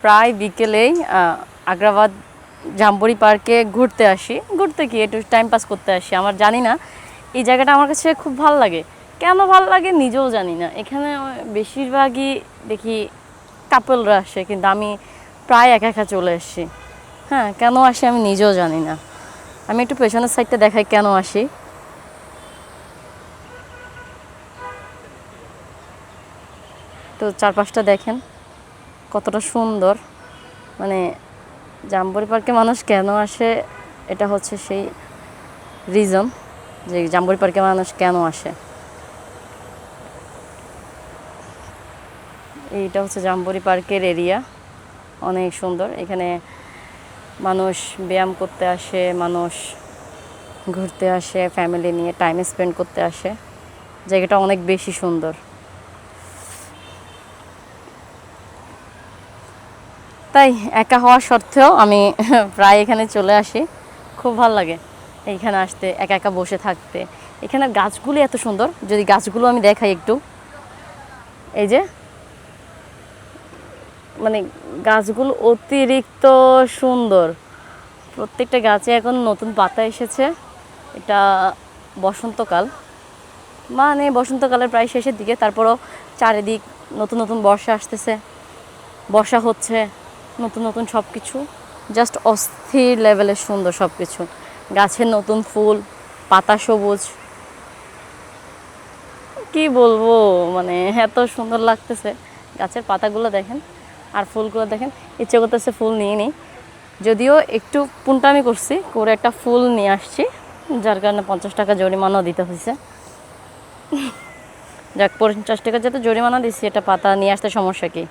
প্রায় বিকেলেই আগ্রাবাদ জাম্বুরি পার্কে ঘুরতে আসি। ঘুরতে কি একটু টাইম পাস করতে আসি। আমার জানি না এই জায়গাটা আমার কাছে খুব ভালো লাগে। কেন ভালো লাগে নিজেও জানি না। এখানে বেশিরভাগই দেখি কাপলরা আসে, কিন্তু আমি প্রায় একা একা চলে এসেছি। হ্যাঁ, কেন আসি আমি নিজেও জানি না। আমি একটু পেছনের সাইডটা দেখাই কেন আসি। তো চারপাশটা দেখেন কতটা সুন্দর। মানে জাম্বুরি পার্কে মানুষ কেন আসে, এটা হচ্ছে সেই রিজন যে জাম্বুরি পার্কে মানুষ কেন আসে। এইটা হচ্ছে জাম্বুরি পার্কের এরিয়া, অনেক সুন্দর। এখানে মানুষ ব্যায়াম করতে আসে, মানুষ ঘুরতে আসে, ফ্যামিলি নিয়ে টাইম স্পেন্ড করতে আসে। জায়গাটা অনেক বেশি সুন্দর। তাই একা হওয়া সত্ত্বেও আমি প্রায় এখানে চলে আসি। খুব ভালো লাগে এইখানে আসতে, একা একা বসে থাকতে। এখানে গাছগুলি এত সুন্দর, যদি গাছগুলো আমি দেখাই একটু। এই যে মানে গাছগুলো অতিরিক্ত সুন্দর। প্রত্যেকটা গাছে এখন নতুন পাতা এসেছে। এটা বসন্তকাল, মানে বসন্তকালের প্রায় শেষের দিকে। তারপরও চারিদিক নতুন নতুন বর্ষা আসতেছে, বর্ষা হচ্ছে, নতুন নতুন সব কিছু। জাস্ট অস্থির লেভেলের সুন্দর সব কিছু। গাছের নতুন ফুল, পাতা সবুজ, কি বলবো, মানে এত সুন্দর লাগতেছে। গাছের পাতাগুলো দেখেন আর ফুলগুলো দেখেন, ইচ্ছে করতেছে ফুল নিয়ে নিই। যদিও একটু পুনটামি করছি, করে একটা ফুল নিয়ে আসছি, যার কারণে 50 টাকা জরিমানাও দিতে হয়েছে। যাক, 50 টাকা যেহেতু জরিমানা দিচ্ছি, এটা পাতা নিয়ে আসতে সমস্যা কি।